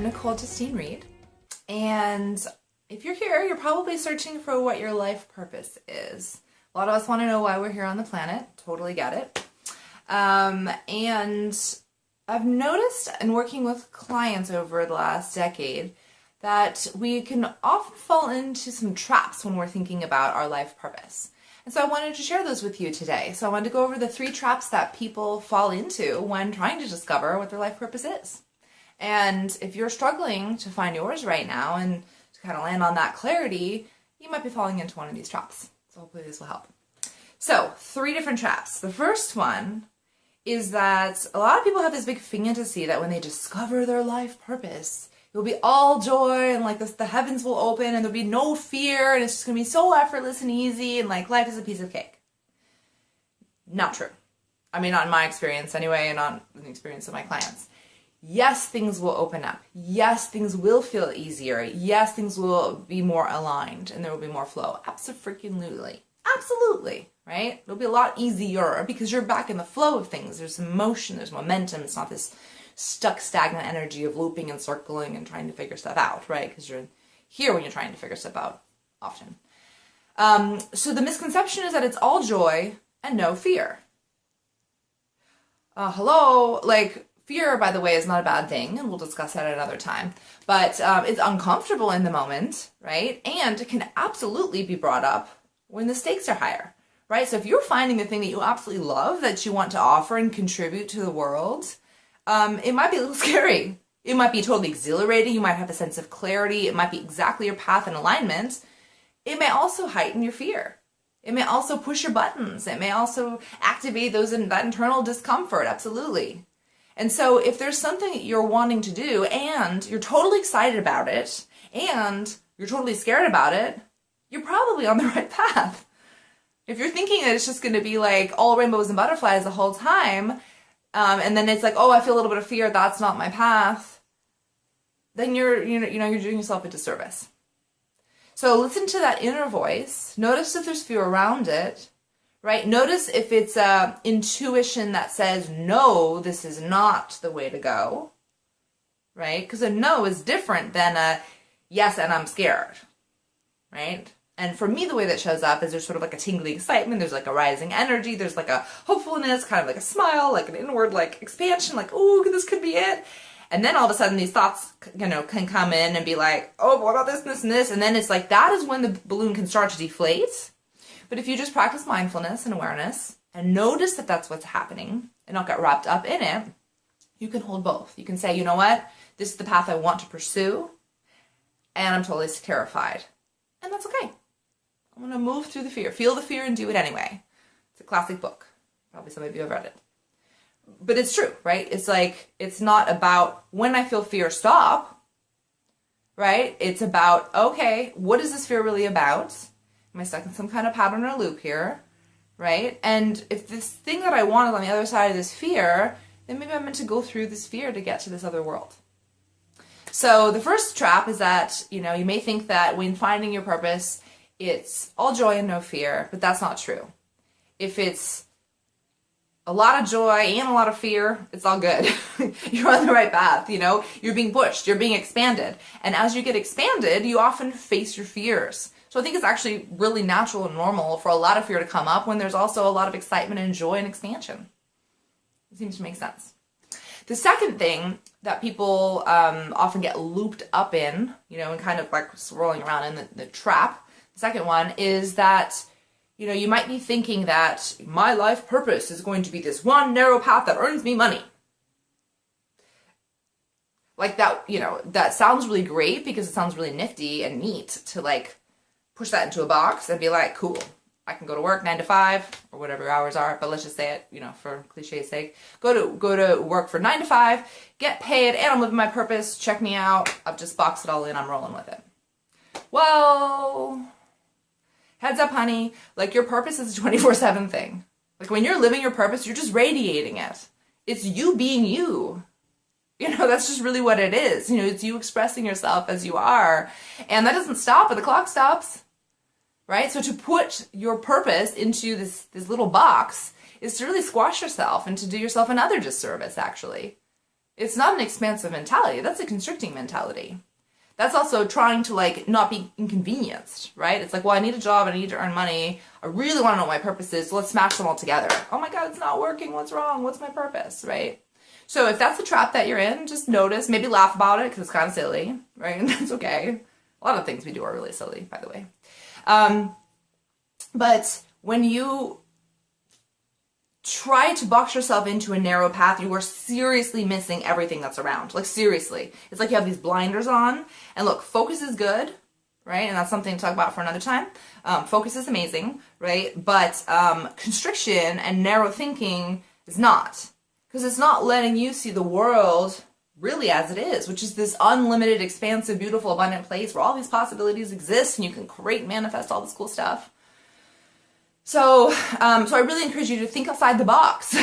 I'm Nicole Justine Reed, and if you're here, you're probably searching for what your life purpose is. A lot of us want to know why we're here on the planet. Totally get it. And I've noticed in working with clients over the last decade that we can often fall into some traps when we're thinking about our life purpose. And so I wanted to share those with you today. So I wanted to go over the 3 traps that people fall into when trying to discover what their life purpose is. And if you're struggling to find yours right now and to kind of land on that clarity, you might be falling into one of these traps. So hopefully this will help. So 3 different traps. The first one is that a lot of people have this big fantasy that when they discover their life purpose, it will be all joy and like the heavens will open and there'll be no fear and it's just going to be so effortless and easy and like life is a piece of cake. Not true. I mean, not in my experience anyway, and not in the experience of my clients. Yes, things will open up. Yes, things will feel easier. Yes, things will be more aligned and there will be more flow. Absolutely. Absolutely, right? It'll be a lot easier because you're back in the flow of things. There's some motion, there's momentum. It's not this stuck, stagnant energy of looping and circling and trying to figure stuff out, right? Because you're here when you're trying to figure stuff out often. So the misconception is that it's all joy and no fear. Hello, like fear, by the way, is not a bad thing, and we'll discuss that at another time. But it's uncomfortable in the moment, right? And it can absolutely be brought up when the stakes are higher, right? So if you're finding the thing that you absolutely love, that you want to offer and contribute to the world, it might be a little scary. It might be totally exhilarating. You might have a sense of clarity. It might be exactly your path and alignment. It may also heighten your fear. It may also push your buttons. It may also activate that internal discomfort. Absolutely. And so if there's something that you're wanting to do and you're totally excited about it and you're totally scared about it, you're probably on the right path. If you're thinking that it's just going to be like all rainbows and butterflies the whole time, and then it's like, oh, I feel a little bit of fear, that's not my path, then you're doing yourself a disservice. So listen to that inner voice. Notice if there's fear around it, right? Notice if it's intuition that says, no, this is not the way to go, right? Because a no is different than a yes and I'm scared, right? And for me, the way that shows up is there's sort of like a tingling excitement, there's like a rising energy, there's like a hopefulness, kind of like a smile, like an inward like expansion, like, oh, this could be it. And then all of a sudden these thoughts, can come in and be like, oh, what about this, this, and this? And then it's like, that is when the balloon can start to deflate. But if you just practice mindfulness and awareness and notice that that's what's happening and not get wrapped up in it, you can hold both. You can say, you know what? This is the path I want to pursue, and I'm totally terrified. And that's okay. I'm going to move through the fear. Feel the fear and do it anyway. It's a classic book. Probably some of you have read it. But it's true, right? It's like, it's not about when I feel fear, stop, right? It's about, okay, what is this fear really about? Am I stuck in some kind of pattern or loop here, right? And if this thing that I want is on the other side of this fear, then maybe I'm meant to go through this fear to get to this other world. So the first trap is that, you may think that when finding your purpose, it's all joy and no fear, but that's not true. If it's a lot of joy and a lot of fear, it's all good. You're on the right path, You're being pushed, you're being expanded. And as you get expanded, you often face your fears. So I think it's actually really natural and normal for a lot of fear to come up when there's also a lot of excitement and joy and expansion. It seems to make sense. The second thing that people often get looped up in, and kind of like swirling around in the trap, the second one is that, you might be thinking that my life purpose is going to be this one narrow path that earns me money. Like that, that sounds really great because it sounds really nifty and neat to like push that into a box and be like, cool, I can go to work 9 to 5 or whatever your hours are, but let's just say it, for cliche's sake, go to work for 9 to 5, get paid, and I'm living my purpose, check me out, I've just boxed it all in, I'm rolling with it. Well, heads up, honey, like your purpose is a 24/7 thing. Like when you're living your purpose, you're just radiating it. It's you being you. That's just really what it is. It's you expressing yourself as you are. And that doesn't stop when the clock stops, right? So to put your purpose into this little box is to really squash yourself and to do yourself another disservice, actually, It's not an expansive mentality. That's a constricting mentality. That's also trying to like not be inconvenienced, right? It's like, well, I need a job, I need to earn money, I really want to know what my purpose is, so let's smash them all together. Oh my God, it's not working, what's wrong? What's my purpose, right? So if that's the trap that you're in, just notice, maybe laugh about it because it's kind of silly, right? And that's okay. A lot of things we do are really silly, by the way. But when you try to box yourself into a narrow path, you are seriously missing everything that's around. Like seriously. It's like you have these blinders on, and look, focus is good, right? And that's something to talk about for another time. Focus is amazing, right? But constriction and narrow thinking is not. Because it's not letting you see the world really as it is, which is this unlimited, expansive, beautiful, abundant place where all these possibilities exist and you can create and manifest all this cool stuff. So I really encourage you to think outside the box,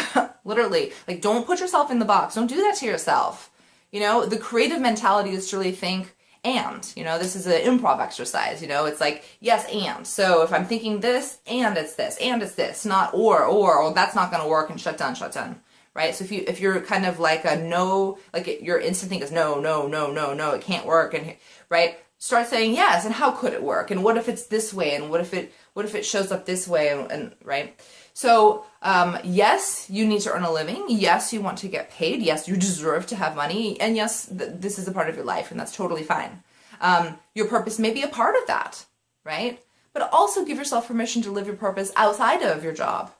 literally. Like, don't put yourself in the box. Don't do that to yourself. You know, the creative mentality is to really think and, you know, this is an improv exercise, you know, it's like, yes, and. So if I'm thinking this, and it's this, and it's this, not or that's not going to work, and shut down. Right? So if you're kind of like a no, like your instant thing is no, it can't work, and right? Start saying yes, and how could it work? And what if it's this way? And what if it shows up this way? And right? So yes, you need to earn a living. Yes, you want to get paid. Yes, you deserve to have money. And yes, this is a part of your life, and that's totally fine. Your purpose may be a part of that, right? But also give yourself permission to live your purpose outside of your job.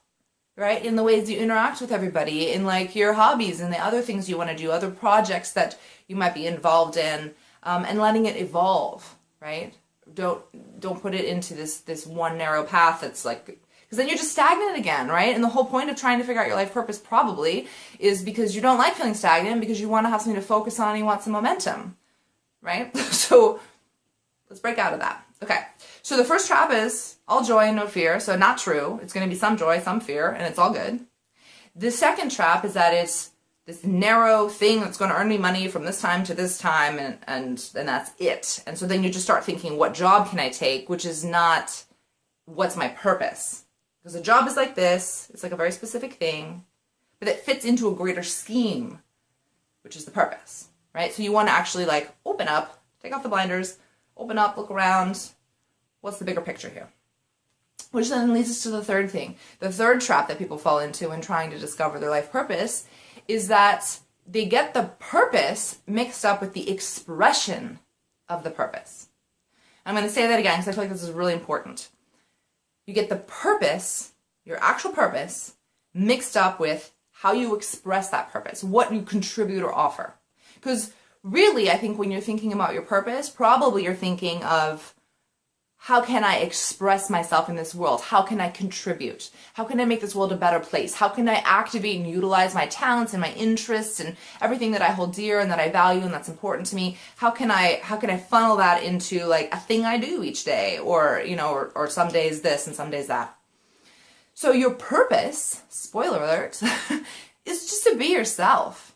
Right? In the ways you interact with everybody, in like your hobbies and the other things you want to do, other projects that you might be involved in, and letting it evolve, right? Don't put it into this one narrow path that's like, because then you're just stagnant again, right? And the whole point of trying to figure out your life purpose probably is because you don't like feeling stagnant, because you want to have something to focus on and you want some momentum, right? So let's break out of that. Okay. So the first trap is all joy and no fear. So not true. It's going to be some joy, some fear, and it's all good. The second trap is that it's this narrow thing that's going to earn me money from this time to this time, and that's it. And so then you just start thinking, what job can I take? Which is not what's my purpose. Because a job is like this. It's like a very specific thing, but it fits into a greater scheme, which is the purpose, right? So you want to actually like open up, take off the blinders, open up, look around. What's the bigger picture here? Which then leads us to the third thing. The third trap that people fall into when trying to discover their life purpose is that they get the purpose mixed up with the expression of the purpose. I'm going to say that again because I feel like this is really important. You get the purpose, your actual purpose, mixed up with how you express that purpose, what you contribute or offer. Because really, I think when you're thinking about your purpose, probably you're thinking of, how can I express myself in this world? How can I contribute? How can I make this world a better place? How can I activate and utilize my talents and my interests and everything that I hold dear and that I value and that's important to me? How can I funnel that into like a thing I do each day, or you know, or some days this and some days that? So your purpose, spoiler alert, is just to be yourself.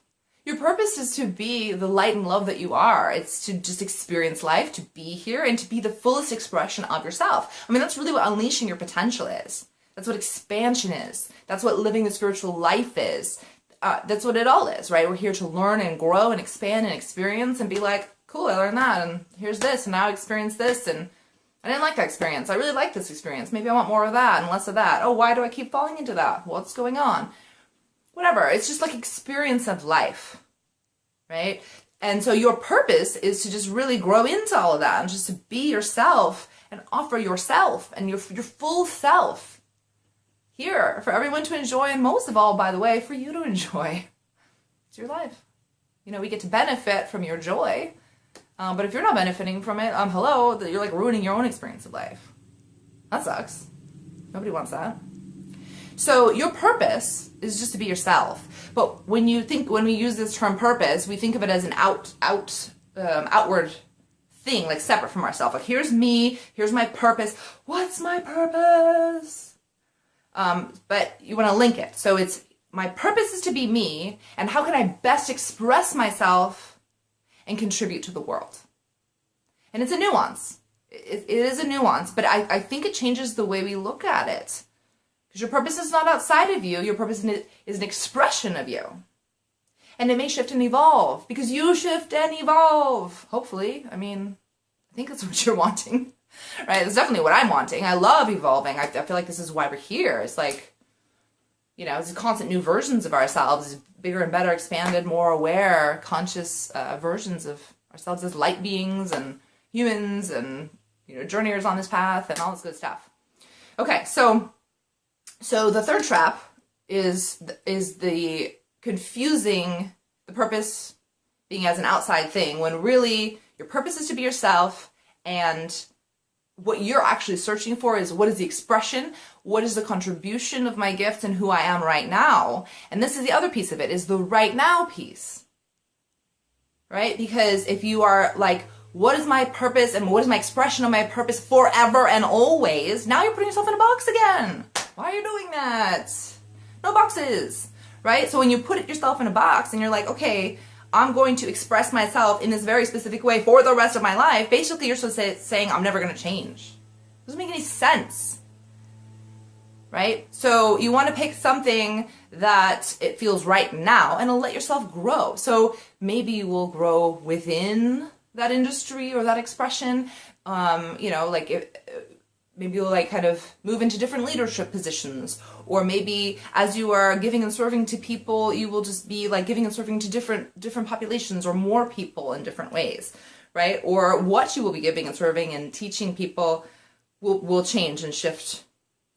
Your purpose is to be the light and love that you are. It's to just experience life, to be here, and to be the fullest expression of yourself. I mean, that's really what unleashing your potential is. That's what expansion is. That's what living the spiritual life is. That's what it all is, right? We're here to learn and grow and expand and experience and be like, cool, I learned that, and here's this, and now I experience this, and I didn't like that experience. I really like this experience. Maybe I want more of that and less of that. Oh, why do I keep falling into that? What's going on? Whatever. It's just like experience of life, right? And so your purpose is to just really grow into all of that and just to be yourself and offer yourself and your full self here for everyone to enjoy, and most of all, by the way, for you to enjoy. It's your life. You know, we get to benefit from your joy, but if you're not benefiting from it, hello, you're like ruining your own experience of life. That sucks. Nobody wants that. So your purpose is just to be yourself. But when we use this term purpose, we think of it as an outward thing, like separate from ourselves. Like, here's me, here's my purpose. What's my purpose? But you want to link it. So it's, my purpose is to be me, and how can I best express myself and contribute to the world? And it's a nuance. It is a nuance, but I think it changes the way we look at it. Because your purpose is not outside of you. Your purpose is an expression of you. And it may shift and evolve because you shift and evolve. Hopefully. I mean, I think that's what you're wanting, right? That's definitely what I'm wanting. I love evolving. I feel like this is why we're here. It's like, you know, it's constant new versions of ourselves, bigger and better, expanded, more aware, conscious versions of ourselves as light beings and humans and, you know, journeyers on this path and all this good stuff. Okay, so the third trap is the confusing the purpose being as an outside thing when really your purpose is to be yourself, and what you're actually searching for is what is the expression, what is the contribution of my gift and who I am right now. And this is the other piece of it, is the right now piece, right? Because if you are like, what is my purpose and what is my expression of my purpose forever and always, now you're putting yourself in a box again. Why are you doing that? No boxes, right? So when you put yourself in a box and you're like, okay, I'm going to express myself in this very specific way for the rest of my life, basically you're supposed to saying I'm never going to change. It doesn't make any sense, right? So you want to pick something that it feels right now and let yourself grow. So maybe you will grow within that industry or that expression, you know, like maybe you'll like kind of move into different leadership positions, or maybe as you are giving and serving to people, you will just be like giving and serving to different populations or more people in different ways, right? Or what you will be giving and serving and teaching people will change and shift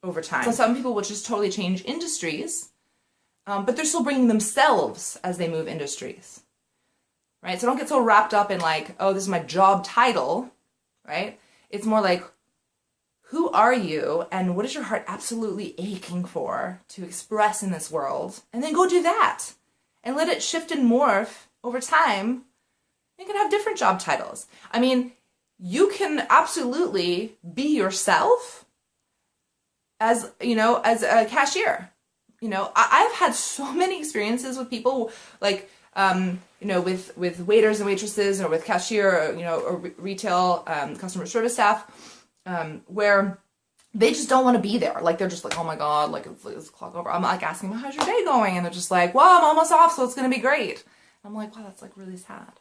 over time. So some people will just totally change industries, but they're still bringing themselves as they move industries, right? So don't get so wrapped up in like, oh, this is my job title, right? It's more like, who are you and what is your heart absolutely aching for to express in this world? And then go do that and let it shift and morph over time. You can have different job titles. I mean, you can absolutely be yourself as, you know, as a cashier. You know, I've had so many experiences with people like, you know, with waiters and waitresses or with cashier, you know, or retail customer service staff, where they just don't want to be there. Like, they're just like, oh my God, like it's clock over. I'm like asking them, how's your day going? And they're just like, well, I'm almost off, so it's going to be great. I'm like, wow, that's like really sad.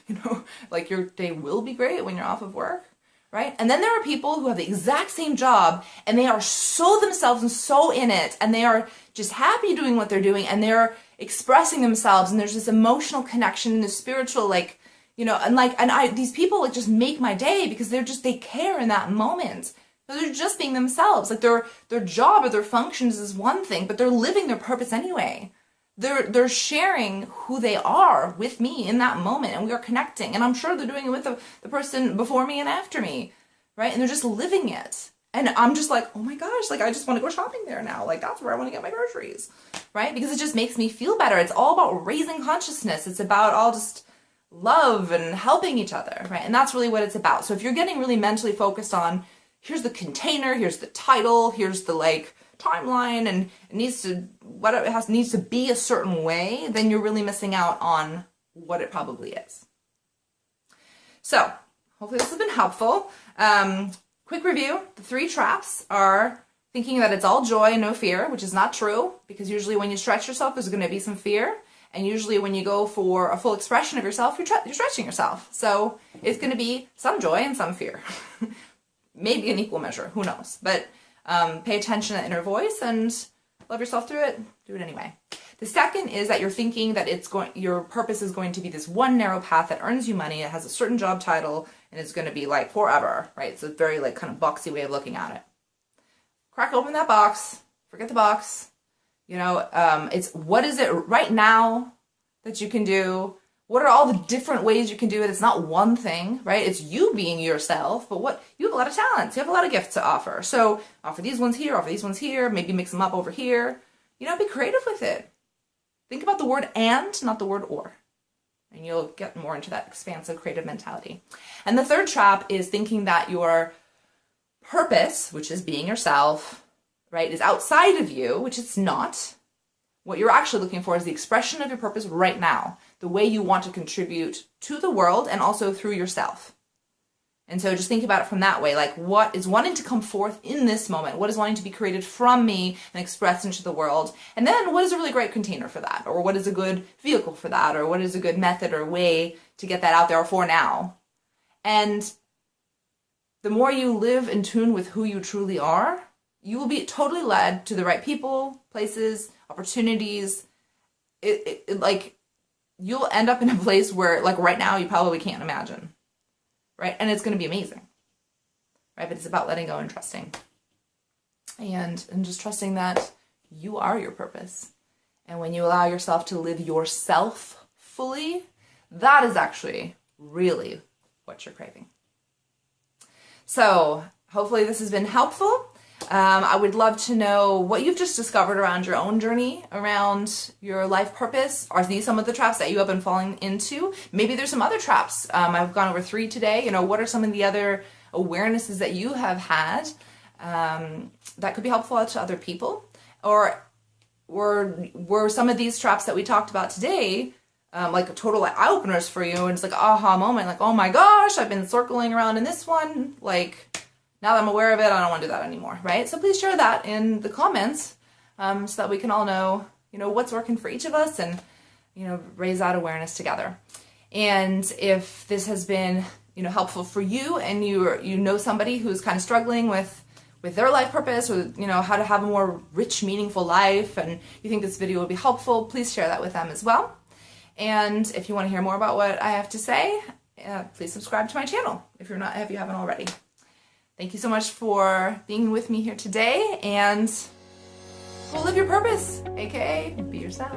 You know, like your day will be great when you're off of work, right? And then there are people who have the exact same job and they are so themselves and so in it, and they are just happy doing what they're doing, and they're expressing themselves, and there's this emotional connection and this spiritual, like, you know, and these people like just make my day because they care in that moment. They're just being themselves. Like their job or their functions is one thing, but they're living their purpose anyway. They're sharing who they are with me in that moment, and we are connecting. And I'm sure they're doing it with the person before me and after me, right? And they're just living it. And I'm just like, oh my gosh, like I just want to go shopping there now. Like that's where I want to get my groceries, right? Because it just makes me feel better. It's all about raising consciousness. It's about all just love and helping each other, right? And that's really what it's about. So if you're getting really mentally focused on, here's the container, here's the title, here's the like timeline, and it needs to be a certain way, then you're really missing out on what it probably is. So hopefully this has been helpful. Quick review. The 3 traps are thinking that it's all joy, no fear, which is not true, because usually when you stretch yourself, there's going to be some fear. And usually when you go for a full expression of yourself, you're stretching yourself. So it's going to be some joy and some fear. Maybe an equal measure, who knows? But pay attention to that inner voice and love yourself through it. Do it anyway. The second is that you're thinking that your purpose is going to be this one narrow path that earns you money. It has a certain job title and it's going to be like forever, right? It's a very like kind of boxy way of looking at it. Crack open that box. Forget the box. You know, it's what is it right now that you can do? What are all the different ways you can do it? It's not one thing, right? It's you being yourself, but you have a lot of talents. You have a lot of gifts to offer. So offer these ones here, offer these ones here, maybe mix them up over here. You know, be creative with it. Think about the word and, not the word or. And you'll get more into that expansive creative mentality. And the third trap is thinking that your purpose, which is being yourself, right, is outside of you, which it's not. What you're actually looking for is the expression of your purpose right now, the way you want to contribute to the world and also through yourself. And so just think about it from that way, like what is wanting to come forth in this moment? What is wanting to be created from me and expressed into the world? And then what is a really great container for that? Or what is a good vehicle for that? Or what is a good method or way to get that out there for now? And the more you live in tune with who you truly are, you will be totally led to the right people, places, opportunities. Like you'll end up in a place where like right now you probably can't imagine. Right? And it's going to be amazing. Right? But it's about letting go and trusting. And just trusting that you are your purpose. And when you allow yourself to live yourself fully, that is actually really what you're craving. So hopefully this has been helpful. I would love to know what you've just discovered around your own journey, around your life purpose. Are these some of the traps that you have been falling into? Maybe there's some other traps. I've gone over 3 today. You know, what are some of the other awarenesses that you have had that could be helpful to other people? Or were some of these traps that we talked about today like total eye-openers for you, and it's like aha moment, like, oh my gosh, I've been circling around in this one, like, now that I'm aware of it, I don't want to do that anymore, right? So please share that in the comments so that we can all know, you know, what's working for each of us and, you know, raise that awareness together. And if this has been, you know, helpful for you and you know somebody who's kind of struggling with their life purpose, or, you know, how to have a more rich, meaningful life, and you think this video will be helpful, please share that with them as well. And if you want to hear more about what I have to say, please subscribe to my channel if you haven't already. Thank you so much for being with me here today, and go live your purpose, aka be yourself.